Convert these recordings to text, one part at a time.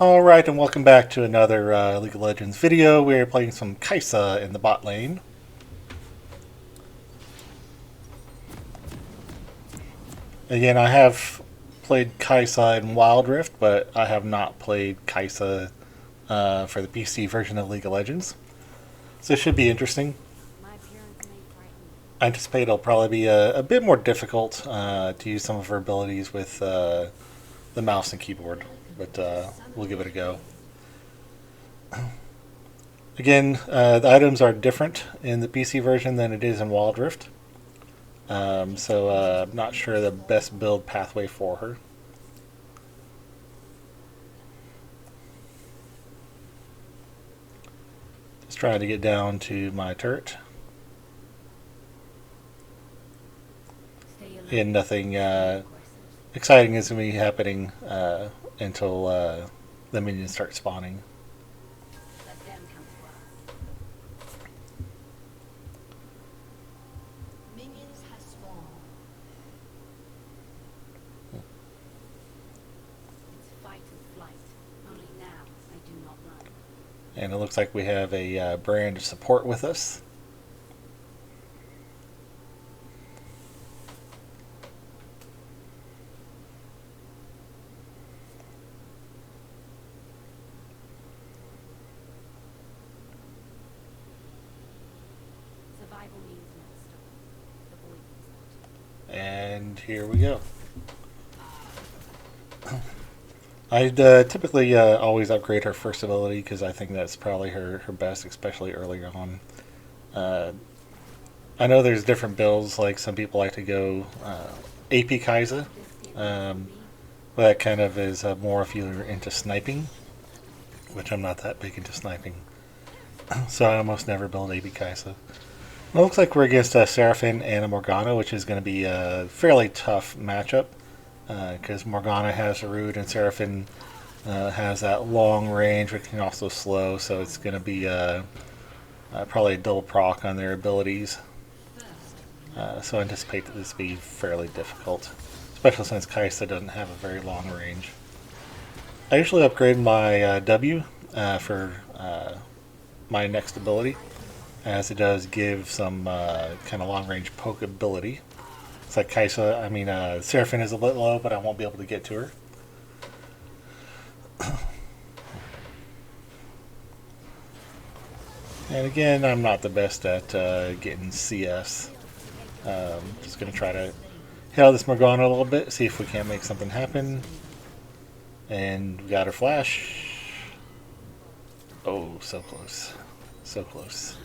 Alright, and welcome back to another League of Legends video. We're playing some Kai'Sa in the bot lane. Again, I have played Kai'Sa in Wild Rift, but I have not played Kai'Sa for the PC version of League of Legends. So it should be interesting. I anticipate it'll probably be a bit more difficult to use some of her abilities with the mouse and keyboard, but we'll give it a go. Again, the items are different in the PC version than it is in Wild Rift. So I'm not sure the best build pathway for her. Just trying to get down to my turret. And nothing exciting is going to be happening until the minions start spawning. And it looks like we have a brand of support with us. And here we go. I'd typically always upgrade her first ability because I think that's probably her best, especially earlier on. I know there's different builds, like some people like to go AP Kai'Sa. That kind of is more if you're into sniping, which I'm not that big into sniping. So I almost never build AP Kai'Sa. It looks like we're against Seraphine and a Morgana, which is going to be a fairly tough matchup. Because Morgana has a root and Seraphine has that long range, which can also slow, so it's going to be probably a double proc on their abilities. So I anticipate that this will be fairly difficult, especially since Kai'Sa doesn't have a very long range. I usually upgrade my W for my next ability, as it does give some kind of long range poke ability. It's like Kai'Sa, Seraphine is a bit low, but I won't be able to get to her. And again, I'm not the best at getting CS. Just going to try to hit out this Morgana a little bit, see if we can't make something happen. And we got her flash. Oh, so close. So close.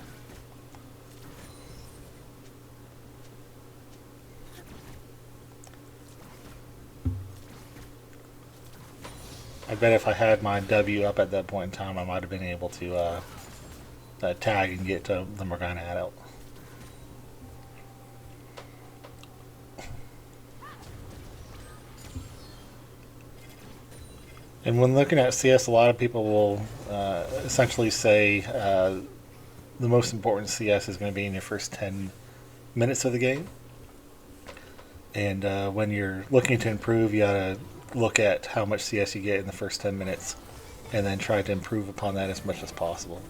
I bet if I had my W up at that point in time, I might have been able to tag and get the Morgana out. And when looking at CS, a lot of people will essentially say the most important CS is going to be in your first 10 minutes of the game. And when you're looking to improve, you gotta look at how much CS you get in the first 10 minutes and then try to improve upon that as much as possible.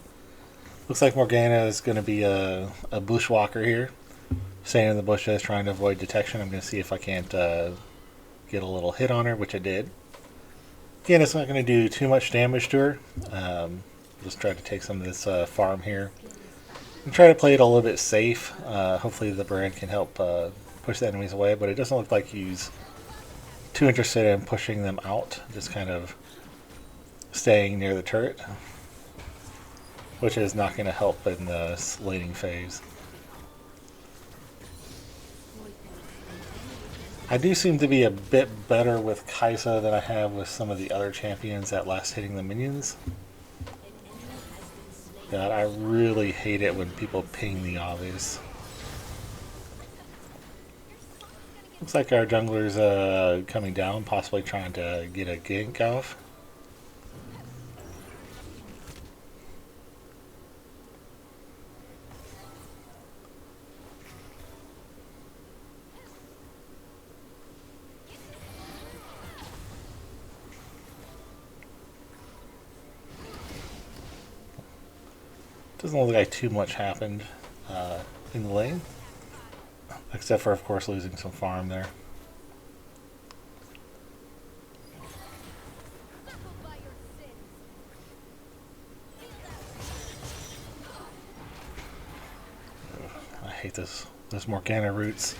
Looks like Morgana is going to be a bushwalker here, staying in the bushes, trying to avoid detection. I'm going to see if I can't get a little hit on her, which I did. Again, it's not going to do too much damage to her. Just try to take some of this farm here and try to play it a little bit safe. Hopefully the brand can help push the enemies away, but it doesn't look like he's too interested in pushing them out, just kind of staying near the turret, which is not going to help in the laning phase. I do seem to be a bit better with Kai'Sa than I have with some of the other champions at last hitting the minions. God, I really hate it when people ping the obvious. Looks like our jungler's coming down, possibly trying to get a gank off. Doesn't look like too much happened in the lane, except for, of course, losing some farm there. I hate those Morgana roots.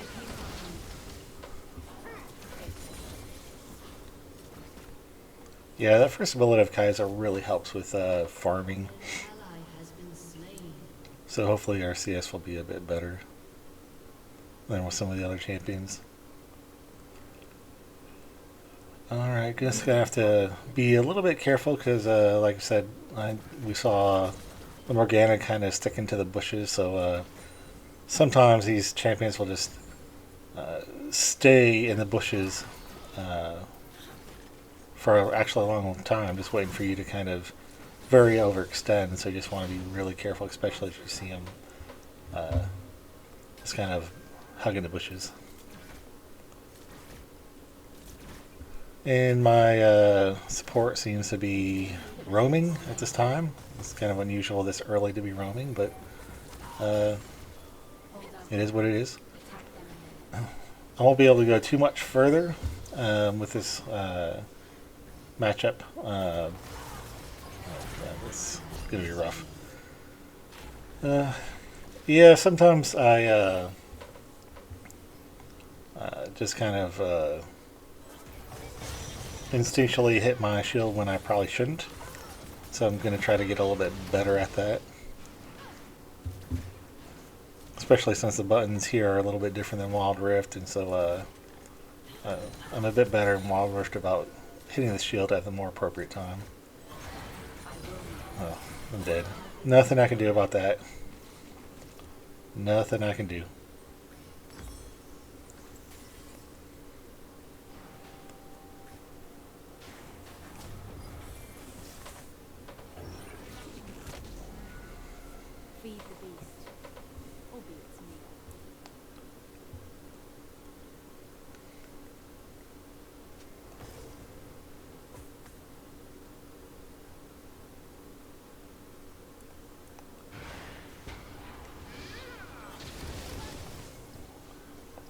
Yeah, that first ability of Kaiser really helps with farming. So hopefully our CS will be a bit better than with some of the other champions. Alright, just gonna have to be a little bit careful because, like I said, we saw the Morgana kind of stick into the bushes, so sometimes these champions will just stay in the bushes for actually a long time, just waiting for you to kind of very overextend. So you just want to be really careful, especially if you see them just kind of hugging the bushes. And my support seems to be roaming at this time. It's kind of unusual this early to be roaming, but it is what it is. I won't be able to go too much further with this matchup. It's going to be rough. Yeah, sometimes I just kind of instinctually hit my shield when I probably shouldn't. So I'm going to try to get a little bit better at that. Especially since the buttons here are a little bit different than Wild Rift, and so I'm a bit better in Wild Rift about hitting the shield at the more appropriate time. Oh, I'm dead. Nothing I can do about that. Nothing I can do. Feed the beast, albeit to me.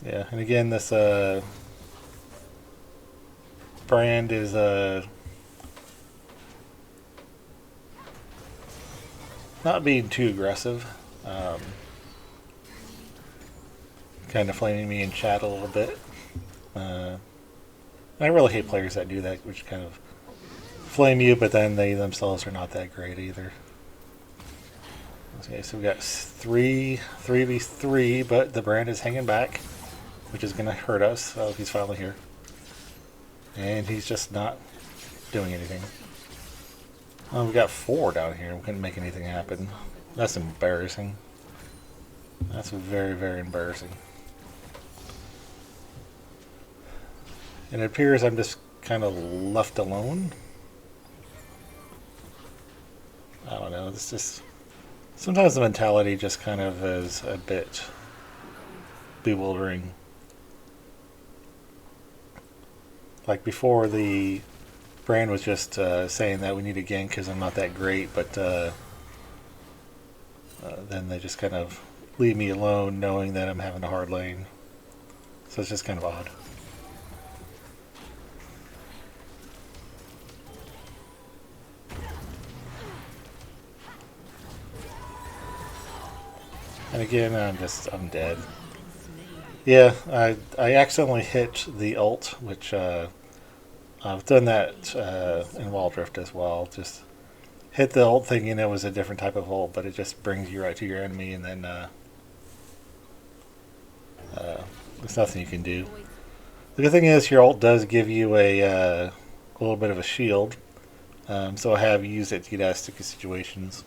Yeah, and again, this brand is not being too aggressive. Kind of flaming me in chat a little bit. I really hate players that do that, which kind of flame you, but then they themselves are not that great either. Okay, so we got 3v3, but the brand is hanging back, which is going to hurt us. Oh, he's finally here. And he's just not doing anything. Oh, we got 4 down here. We couldn't make anything happen. That's embarrassing. That's very, very embarrassing. And it appears I'm just kind of left alone. I don't know. It's just... Sometimes the mentality just kind of is a bit bewildering. Like before, the brand was just saying that we need a gank because I'm not that great, but then they just kind of leave me alone knowing that I'm having a hard lane. So it's just kind of odd. And again, I'm dead. Yeah, I accidentally hit the ult, which I've done that in Wild Rift as well. Just hit the ult thinking it was a different type of ult, but it just brings you right to your enemy, and then there's nothing you can do. The good thing is your ult does give you a little bit of a shield, so I have used it to get out of sticky situations.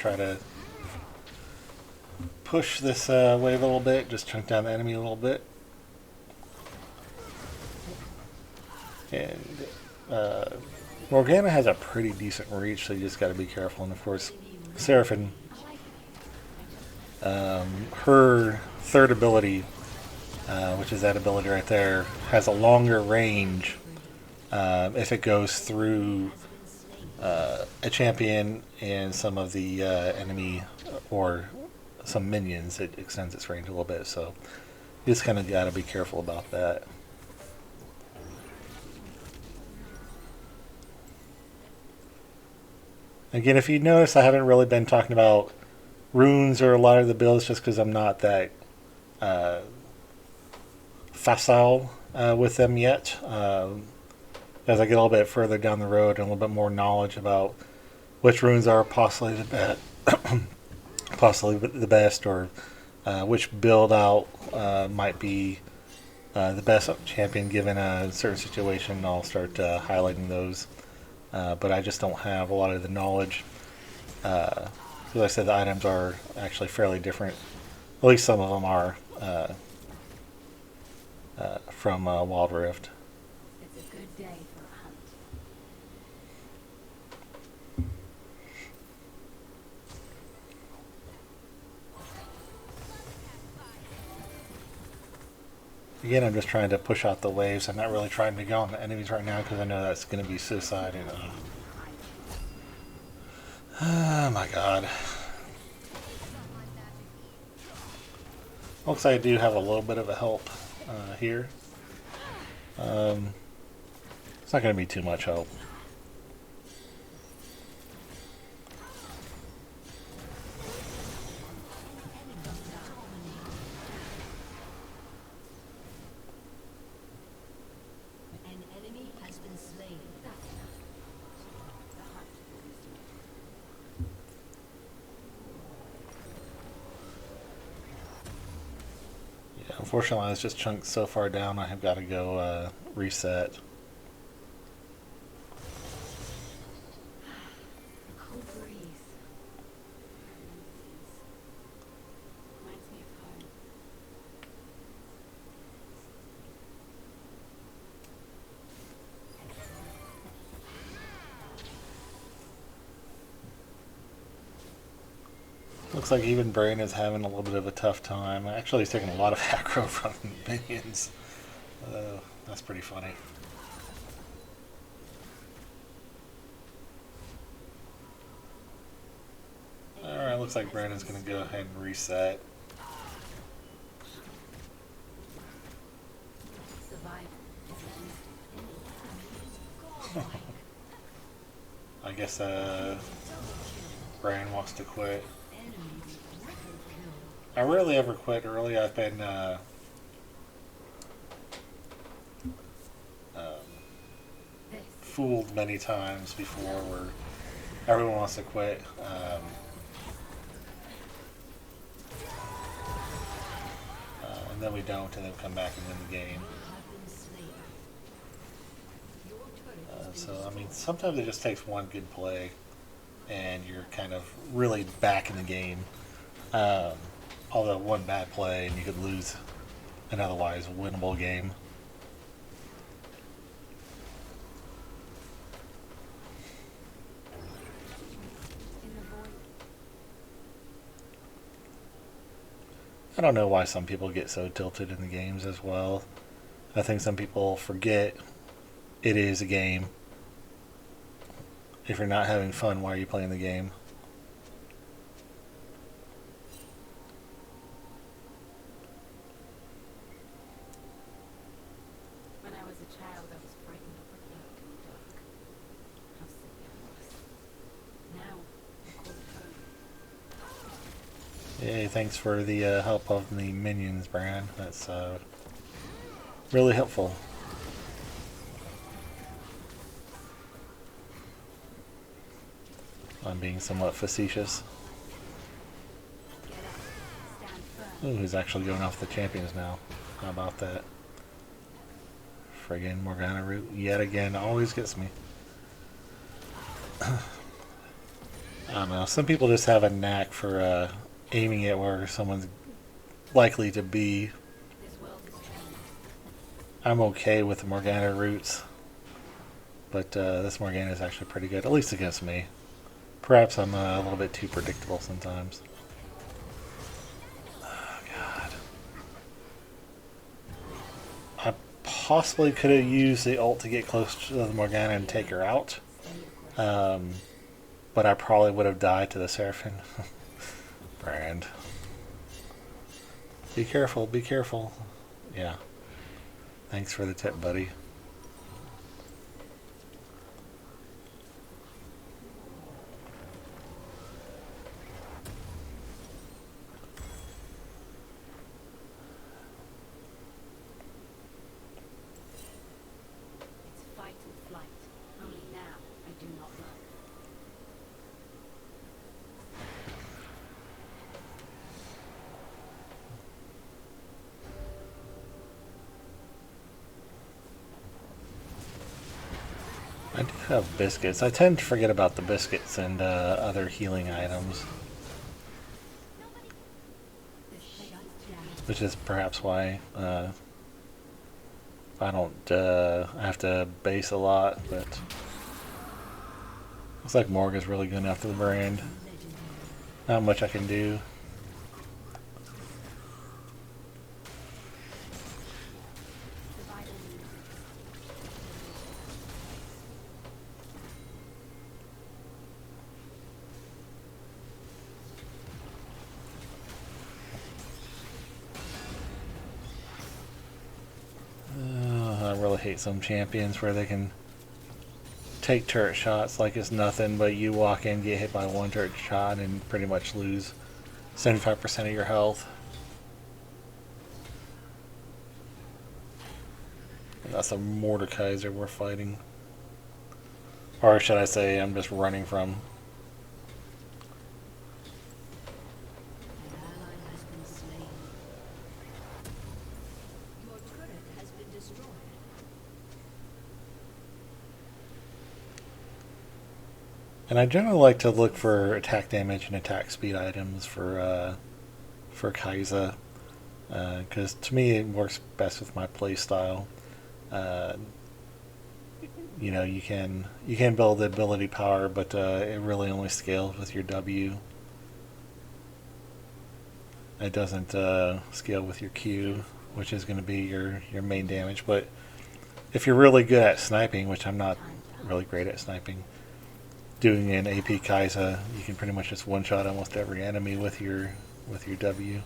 try to push this wave a little bit, just chunk down the enemy a little bit. And Morgana has a pretty decent reach, so you just got to be careful. And of course, Seraphine, her third ability, which is that ability right there, has a longer range if it goes through a champion and some of the enemy or some minions. It extends its range a little bit, so you just kind of got to be careful about that. Again, if you notice, I haven't really been talking about runes or a lot of the builds just because I'm not that facile with them yet. As I get a little bit further down the road and a little bit more knowledge about which runes are possibly the best, or which build out might be the best champion given a certain situation, I'll start highlighting those. But I just don't have a lot of the knowledge. As I said, the items are actually fairly different. At least some of them are from Wild Rift. It's a good day for a hunt. Again, I'm just trying to push out the waves. I'm not really trying to go on the enemies right now because I know that's going to be suicide. Oh my god. Looks like I do have a little bit of a help here. It's not going to be too much help. Unfortunately, I was just chunked so far down, I have got to go reset. Cold breeze. Reminds me of home. Looks like even Brain is having a little bit of a tough time. Actually, he's taking a lot of aggro from minions. That's pretty funny. Alright, looks like Brandon's going to go ahead and reset. I guess Brian wants to quit. I rarely ever quit early. I've been fooled many times before where everyone wants to quit. And then we don't, and then come back and win the game. So, I mean, sometimes it just takes one good play, and you're kind of really back in the game. Although one bad play, and you could lose an otherwise winnable game. I don't know why some people get so tilted in the games as well. I think some people forget it is a game. If you're not having fun, why are you playing the game? When I was a child, I was frightened of the dark and dark. How sick I was. Now, I'm called home. Yay, thanks for the help of the minions, Bran. That's really helpful. I'm being somewhat facetious. Ooh, he's actually going off the champions now. How about that? Friggin' Morgana root yet again always gets me. I don't know. Some people just have a knack for aiming it where someone's likely to be. This world is changed. I'm okay with the Morgana routes, but this Morgana is actually pretty good, at least against me. Perhaps I'm a little bit too predictable sometimes. Oh, God. I possibly could have used the ult to get close to the Morgana and take her out. But I probably would have died to the Seraphim. Brand. Be careful, be careful. Yeah. Thanks for the tip, buddy. It's fight or flight. Only now I do not run. I do have biscuits. I tend to forget about the biscuits and other healing items, which is perhaps why I don't I have to base a lot, but looks like Morg is really going after the brand. Not much I can do. I really hate some champions where they can take turret shots like it's nothing, but you walk in, get hit by one turret shot, and pretty much lose 75% of your health. And that's a Mordekaiser we're fighting. Or should I say, I'm just running from. An ally has been slain. Your turret has been destroyed. And I generally like to look for attack damage and attack speed items for Kai'Sa, because to me it works best with my play style. Uh, you know, you can build the ability power, but it really only scales with your W. It doesn't scale with your Q, which is going to be your main damage. But if you're really good at sniping, which I'm not really great at sniping, doing an AP Kai'Sa, you can pretty much just one-shot almost every enemy with your W.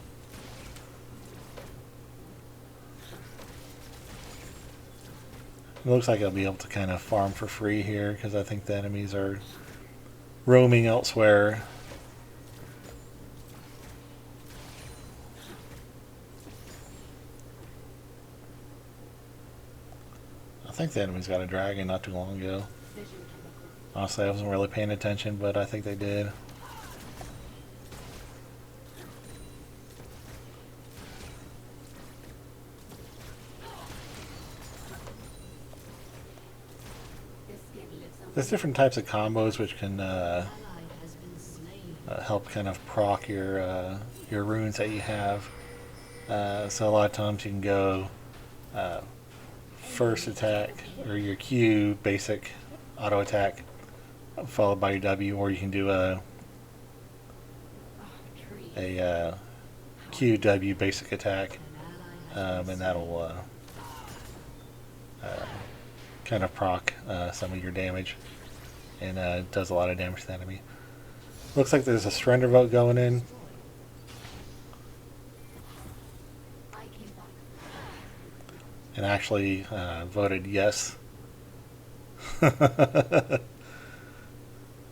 It looks like I'll be able to kind of farm for free here because I think the enemies are roaming elsewhere. I think the enemy's got a dragon not too long ago. Vision chemical. Honestly, I wasn't really paying attention, but I think they did. This skin lives on. There's different types of combos which can Ally has been slain. help kind of proc your runes that you have. So a lot of times you can go first attack or your Q basic auto attack followed by your W, or you can do Oh, tree. a Q W basic attack, An ally has been and that'll kind of proc some of your damage and does a lot of damage to the enemy. Looks like there's a surrender vote going in. I came back. And actually voted yes.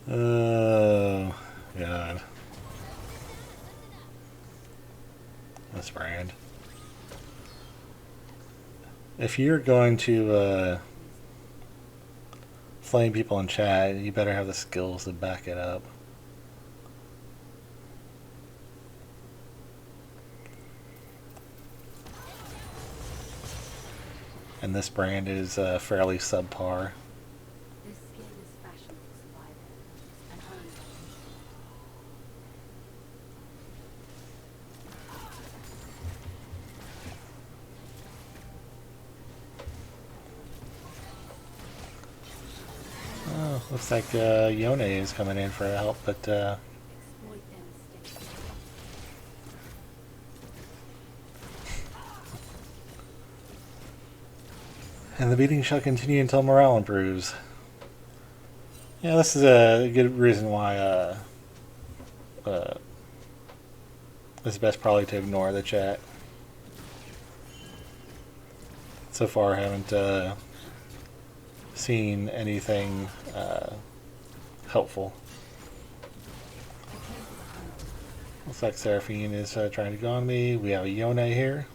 Oh, God. This brand. If you're going to flame people in chat, you better have the skills to back it up. And this brand is fairly subpar. This skin is fashioned for survival. And only Looks like Yone is coming in for help, but Exploit them sticks. and the beating shall continue until morale improves. Yeah, this is a good reason why it's best probably to ignore the chat. So far, I haven't seen anything helpful. Looks like Seraphine is trying to go on me. We have a Yone here.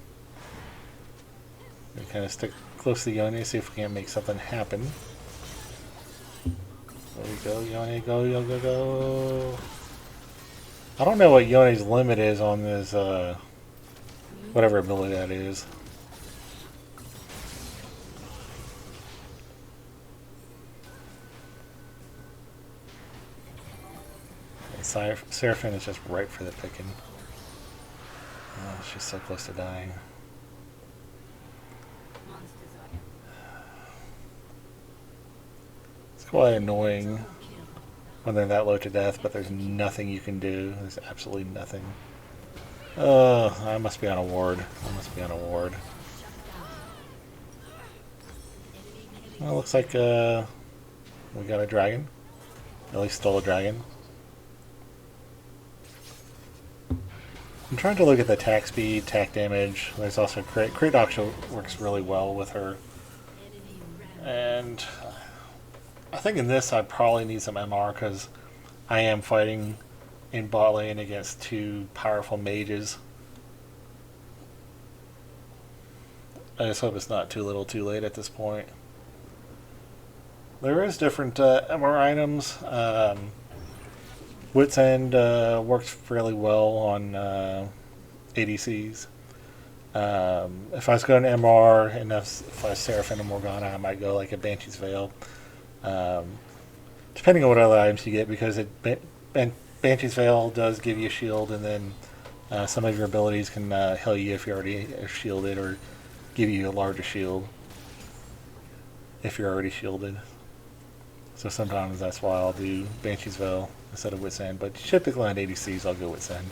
We kind of stick close to Yone, see if we can't make something happen. There we go, Yone, go, go, go, go. I don't know what Yone's limit is on this, whatever ability that is. Seraphine is just right for the picking. Oh, she's so close to dying. Monsters are everywhere. It's quite annoying when they're that low to death, but there's nothing you can do. There's absolutely nothing. Oh, I must be on a ward. I must be on a ward. Well, looks like we got a dragon. At least stole a dragon. I'm trying to look at the attack speed, attack damage. There's also crit. Crit actually works really well with her. And I think in this I probably need some MR because I am fighting in bot lane against two powerful mages. I just hope it's not too little too late at this point. There is different MR items. Wit's End works fairly well on ADCs. If I was going MR and if I was Seraphine or Morgana, I might go like a Banshee's Veil. Depending on what other items you get, because Banshee's Veil does give you a shield, and then some of your abilities can heal you if you're already shielded, or give you a larger shield if you're already shielded. So sometimes that's why I'll do Banshee's Veil instead of Wit's End, but typically on ADCs I'll go Wit's End.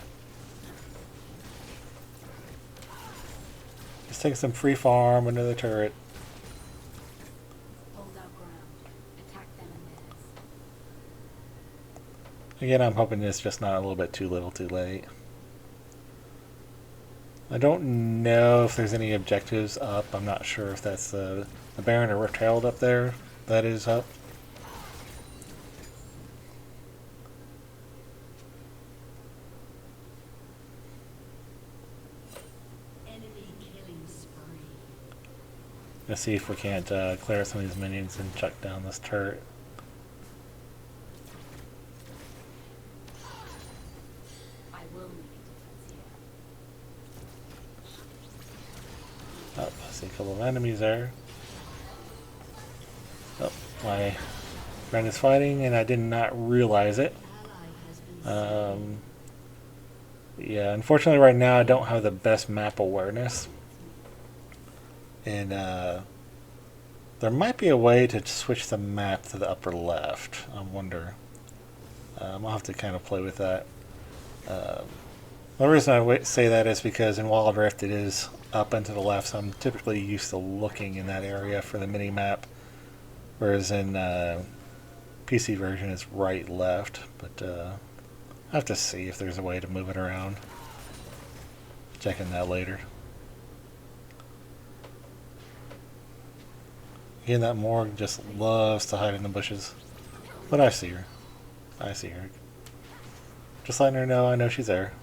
Just take some free farm under the turret. Hold our ground. Attack them in theirs. Again, I'm hoping it's just not a little bit too little too late. I don't know if there's any objectives up. I'm not sure if that's the Baron or Rift Herald up there that is up. Let's see if we can't clear some of these minions and chuck down this turret. I will make a difference here. Oh, I see a couple of enemies there. Oh, my friend is fighting and I did not realize it. Yeah, unfortunately right now I don't have the best map awareness. And there might be a way to switch the map to the upper left. I wonder. I'll have to kind of play with that. The reason I say that is because in Wild Rift it is up and to the left, so I'm typically used to looking in that area for the mini map, whereas in PC version it's right left. But I have to see if there's a way to move it around. Checking that later. Again, that Morg just loves to hide in the bushes. But I see her. I see her. Just letting her know I know she's there.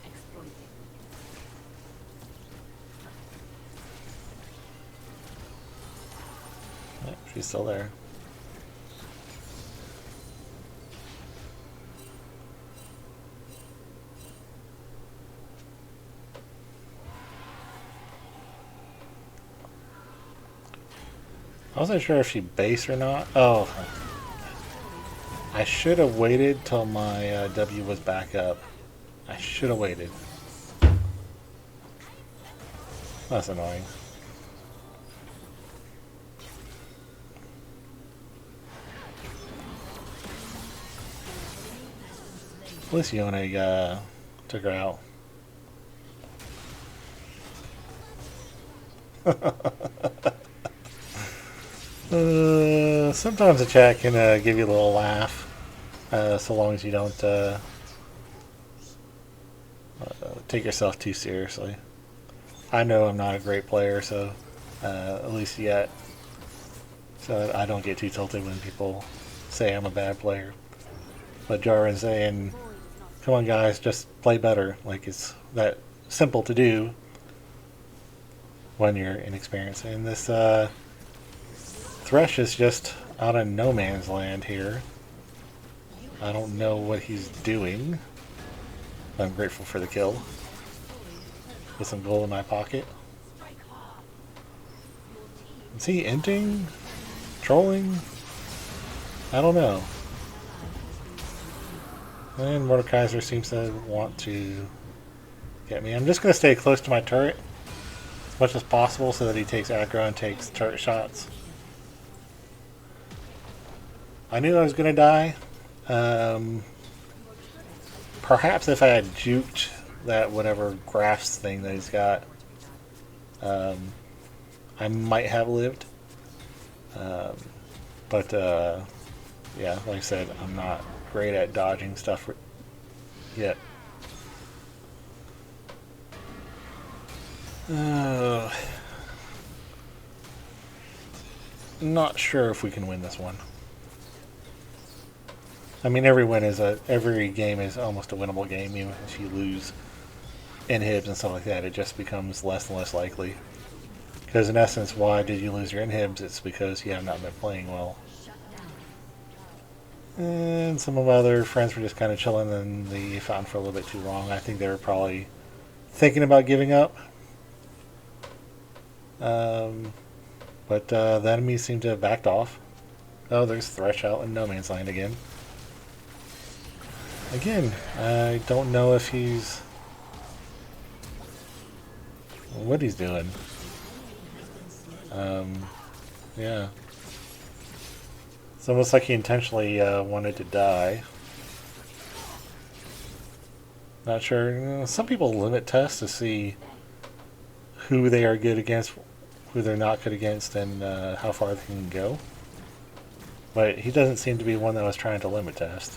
Exploit it. Yep, she's still there. I wasn't sure if she based or not. Oh. I should have waited till my W was back up. I should have waited. That's annoying. At least Yone took her out. Sometimes the chat can give you a little laugh, so long as you don't take yourself too seriously. I know I'm not a great player, so at least yet, so that I don't get too tilted when people say I'm a bad player. But Jarvin's saying, "Come on, guys, just play better." Like it's that simple to do when you're inexperienced. And this Thresh is just out of no man's land here. I don't know what he's doing. I'm grateful for the kill. With some gold in my pocket. Is he inting? Trolling? I don't know. And Mordekaiser seems to want to get me. I'm just going to stay close to my turret as much as possible so that he takes aggro and takes turret shots. I knew I was going to die. Perhaps if I had juked that whatever graphs thing that he's got, I might have lived. But yeah, like I said, I'm not great at dodging stuff yet. Not sure if we can win this one. I mean, every game is almost a winnable game, even if you lose inhibs and stuff like that. It just becomes less and less likely. Because in essence, why did you lose your inhibs? It's because you have not been playing well. And some of my other friends were just kind of chilling in the fountain for a little bit too long. I think they were probably thinking about giving up. But the enemies seem to have backed off. Oh, there's Thresh out in no man's land again. Again, I don't know if he's... what he's doing. Yeah. It's almost like he intentionally wanted to die. Not sure. Some people limit tests to see who they are good against, who they're not good against, and how far they can go. But he doesn't seem to be one that was trying to limit test.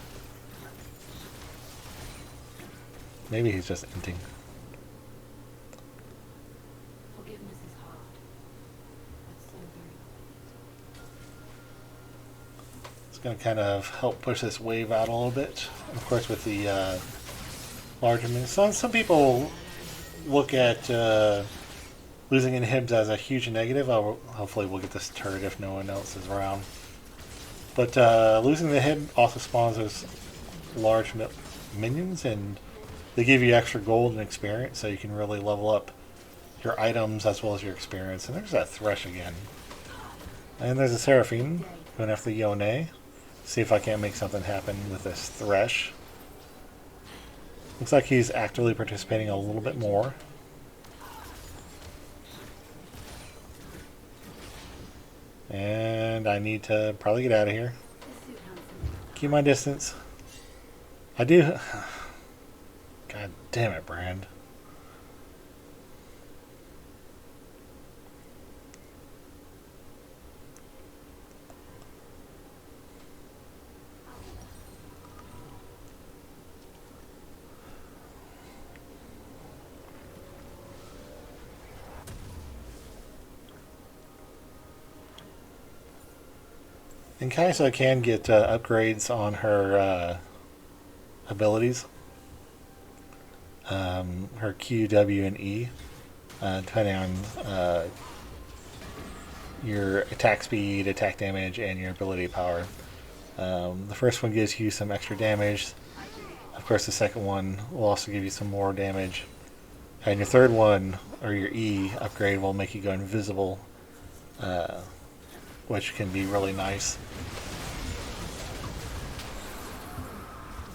Maybe he's just inting. Forgiveness is hard. That's so very hard. It's going to kind of help push this wave out a little bit. And of course, with the larger minions. Some people look at losing inhibs as a huge negative. Hopefully we'll get this turret if no one else is around. But losing the inhib also spawns those large minions, and they give you extra gold and experience, so you can really level up your items as well as your experience. And there's that Thresh again. And there's a Seraphine going after Yone. See if I can't make something happen with this Thresh. Looks like he's actively participating a little bit more. And I need to probably get out of here. Keep my distance. I do... God damn it, Brand. And Kaisa can get upgrades on her abilities. Her Q, W, and E, depending on your attack speed, attack damage, and your ability power. The first one gives you some extra damage. Of course, the second one will also give you some more damage. And your third one, or your E upgrade, will make you go invisible, which can be really nice.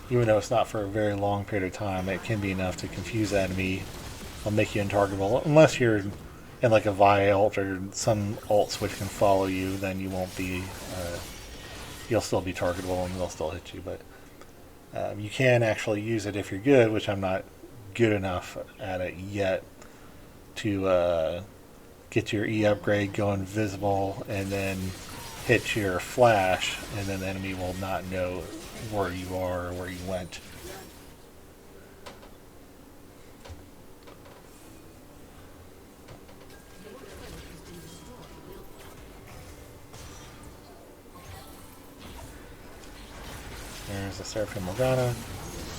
even though it's not for a very long period of time, it can be enough to confuse the enemy. It'll make you intargetable unless you're in like a Vi ult or some ults which can follow you. Then you won't be. You'll still be targetable and they'll still hit you. But you can actually use it if you're good, which I'm not good enough at it yet to get your E upgrade, go invisible, and then hit your flash, and then the enemy will not know where you are or where you went. There's the Seraphim Morgana.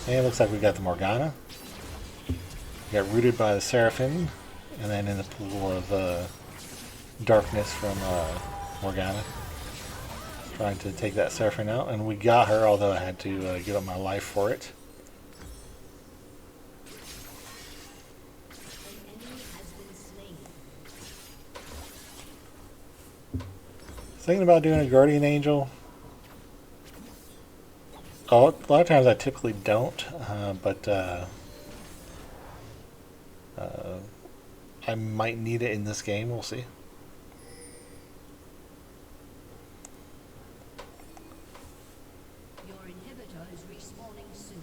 And it looks like we got the Morgana. We got rooted by the Seraphim, and then in the pool of darkness from Morgana. Trying to take that Seraphim out, and we got her, although I had to give up my life for it. Thinking about doing a Guardian Angel. Oh, a lot of times I typically don't, but I might need it in this game. We'll see. Your inhibitor is respawning soon.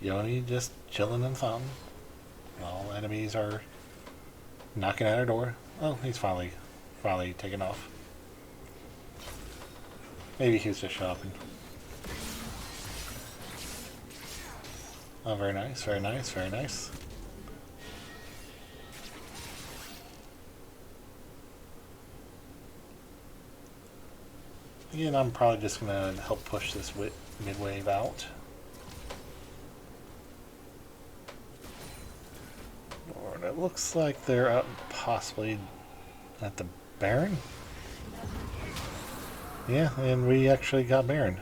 Yoni just chilling in the fountain. All enemies are knocking at our door. Oh, he's finally taken off. Maybe he was just shopping. Oh, very nice, very nice, very nice. Again, I'm probably just going to help push this mid-wave out. Lord, it looks like they're up possibly at the Baron. Yeah, and we actually got Baron.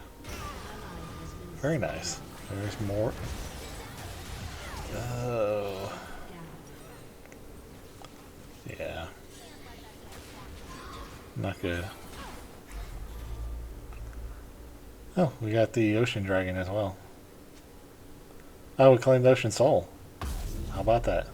Very nice. There's more. Oh. Yeah. Not good. Oh, we got the Ocean Dragon as well. Oh, we claimed Ocean Soul. How about that?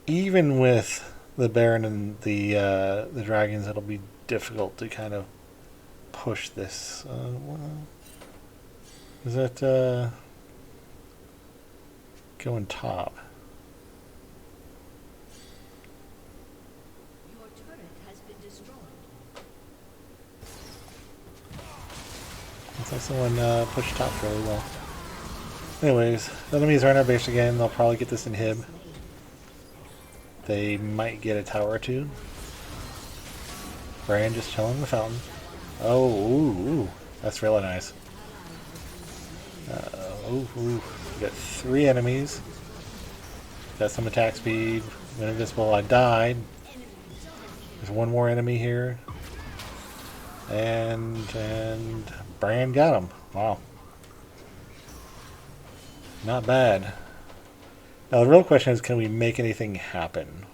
Even with the Baron and the dragons, it'll be difficult to kind of push this. Is that going top? Your turret has been destroyed. Looks like someone pushed top really well. Anyways, the enemies are in our base again. They'll probably get this inhib. They might get a tower or two. Bran just chilling in the fountain. Oh, ooh, that's really nice. Ooh. We got 3 enemies. Got some attack speed. Went invisible. I died. There's one more enemy here. And Bran got him. Wow. Not bad. Now the real question is, can we make anything happen?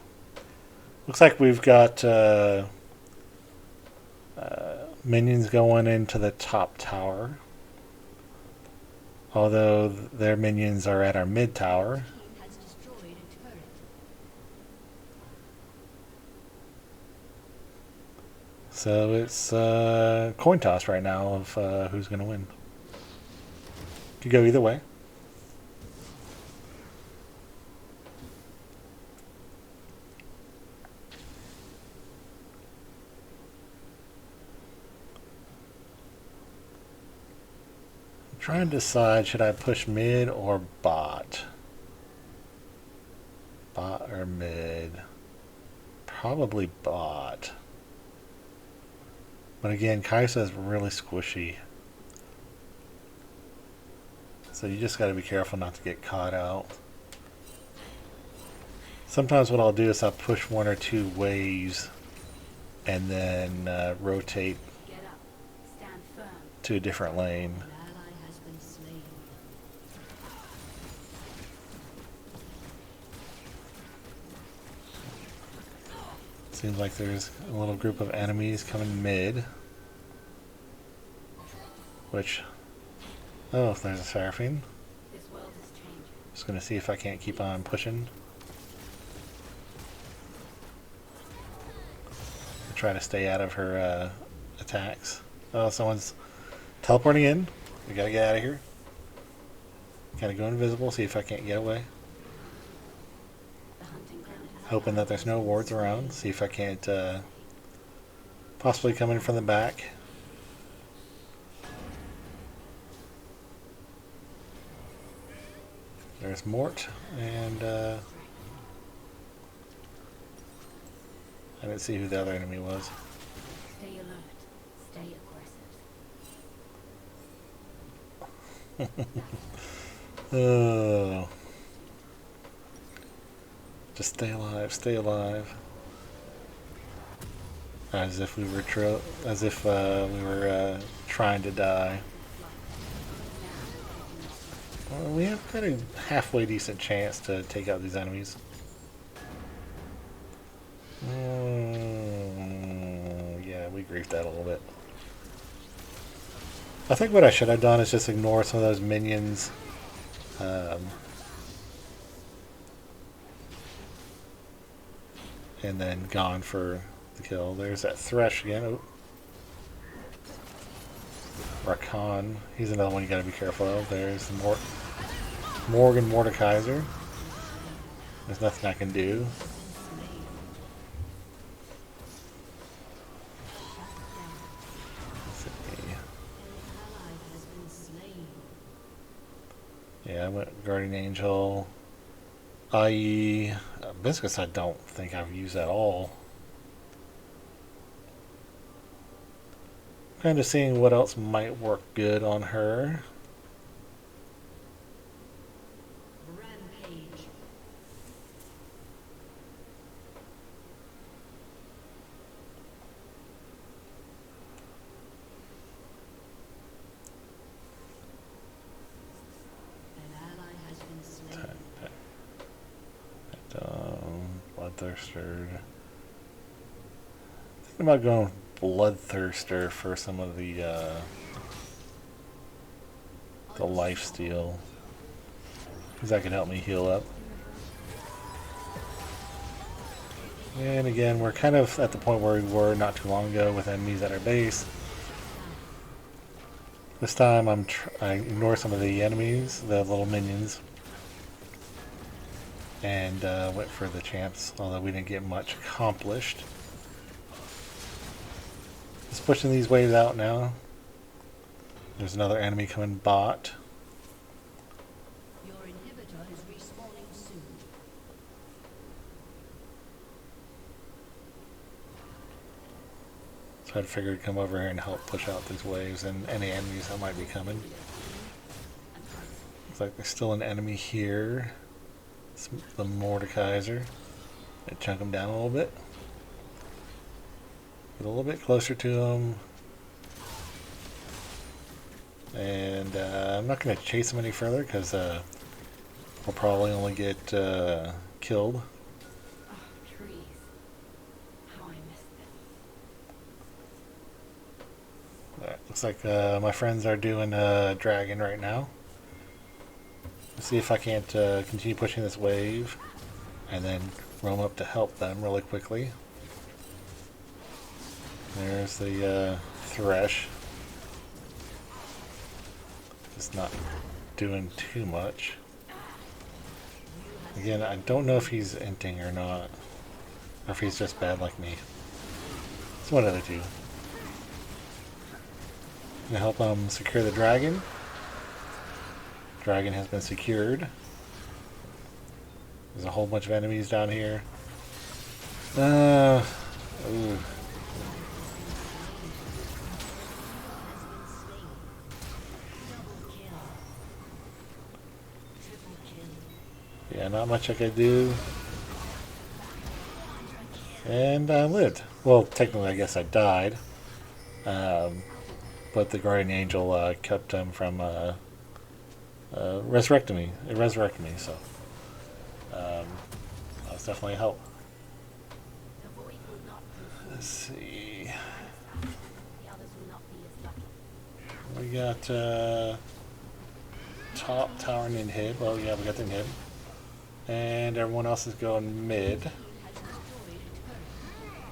Looks like we've got minions going into the top tower. Although their minions are at our mid tower. Team has destroyed a turret. So it's coin toss right now of who's going to win. Could go either way. Trying to decide, should I push mid or bot? Bot or mid? Probably bot. But again, Kaisa is really squishy. So you just got to be careful not to get caught out. Sometimes what I'll do is I'll push 1 or 2 waves and then rotate Get up. Stand firm. to a different lane. An ally has been slain. Seems like there's a little group of enemies coming mid. Which, oh, there's a Seraphine. This world is changing. Just gonna see if I can't keep on pushing. Try to stay out of her attacks. Oh, someone's teleporting in. We gotta get out of here. Gotta go invisible, see if I can't get away. The hunting ground has Hoping that there's no wards around. See if I can't possibly come in from the back. There's Mort, and I didn't see who the other enemy was. Stay alert. Stay aggressive. Oh. Just stay alive, stay alive. As if we were trying to die. Well, we have got a halfway decent chance to take out these enemies. Yeah, we griefed that a little bit. I think what I should have done is just ignore some of those minions. And then gone for the kill. There's that Thresh again. Oh. Rakan. He's another one you gotta be careful of. There's the Morgan Mordekaiser. There's nothing I can do. Yeah, I went Guardian Angel. IE. Biscuits I don't think I've used at all. Kind of seeing what else might work good on her. Rampage. An ally has been slain. Bloodthirster. Thinking about going Bloodthirster for some of the lifesteal, because that can help me heal up. And again, we're kind of at the point where we were not too long ago with enemies at our base. This time I ignore some of the enemies, the little minions, and went for the champs, although we didn't get much accomplished. Just pushing these waves out now. There's another enemy coming bot. Your inhibitor is respawning soon. So I figured come over here and help push out these waves and any enemies that might be coming. Looks like there's still an enemy here. It's the Mordekaiser. I chunk him down a little bit. Get a little bit closer to him. And I'm not going to chase him any further because we'll probably only get killed. Oh, trees. How I missed them. Alright, looks like my friends are doing dragon right now. Let's see if I can't continue pushing this wave and then roam up to help them really quickly. There's the Thresh. Just not doing too much. Again, I don't know if he's inting or not, or if he's just bad like me. It's one of the two. Gonna help secure the dragon. Dragon has been secured. There's a whole bunch of enemies down here. Ooh. Yeah, not much I could do. And I lived. Well, technically I guess I died. But the Guardian Angel kept him from resurrecting me. It resurrected me, so that was definitely a help. The void will not consume. Let's see. The others will not be as lucky. What do we got top tower and inhib. Well, yeah, we got the inhib. And everyone else is going mid.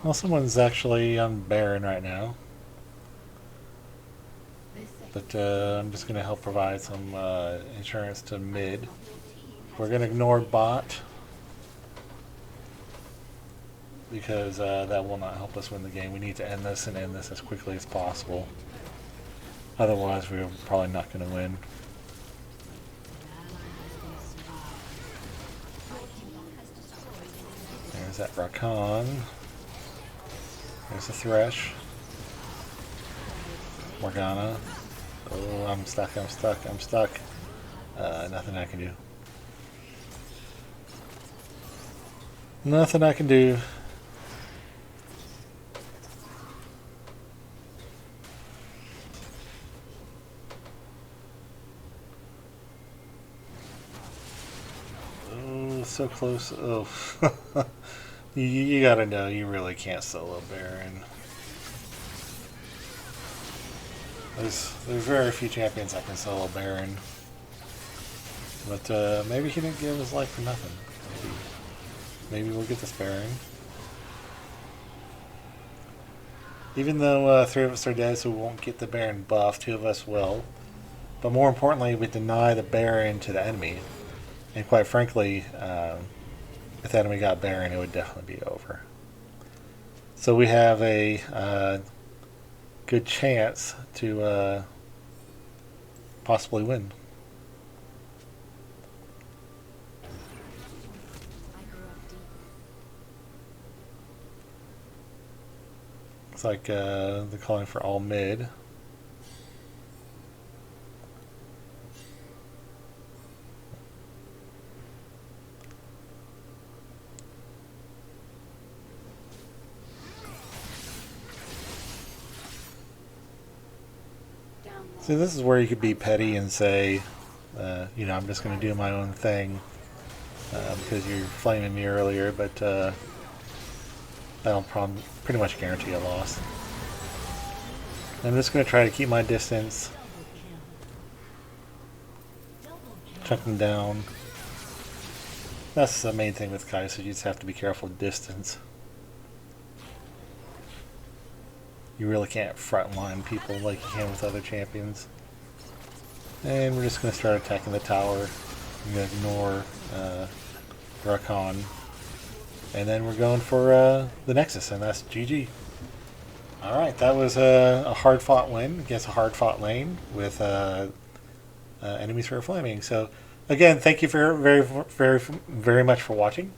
Well, someone's actually on Baron right now. But I'm just going to help provide some insurance to mid. We're going to ignore bot, because that will not help us win the game. We need to end this and end this as quickly as possible. Otherwise, we're probably not going to win. There's that Rakan. There's the Thresh. Morgana. Oh, I'm stuck, I'm stuck, I'm stuck. Nothing I can do. Nothing I can do. Oh, so close. Oh. You gotta know, you really can't solo Baron. There's very few champions that can solo Baron. But maybe he didn't give his life for nothing. Maybe we'll get this Baron. Even though 3 of us are dead, so we won't get the Baron buff, 2 of us will. But more importantly, we deny the Baron to the enemy. And quite frankly, if the enemy got Baron, it would definitely be over. So we have a good chance to possibly win. Looks like they're calling for all mid. See, this is where you could be petty and say, you know, I'm just going to do my own thing because you're flaming me earlier, but that'll pretty much guarantee a loss. I'm just going to try to keep my distance, chuck them down. That's the main thing with Kai'Sa, you just have to be careful with distance. You really can't frontline people like you can with other champions. And we're just going to start attacking the tower. I'm going to ignore Rakan. And then we're going for the Nexus, and that's GG. Alright, that was a hard-fought win against a hard-fought lane with enemies for flaming. So, again, thank you very much for watching.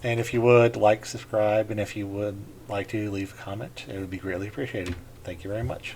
And if you would, like, subscribe, and if you would like to leave a comment, it would be greatly appreciated. Thank you very much.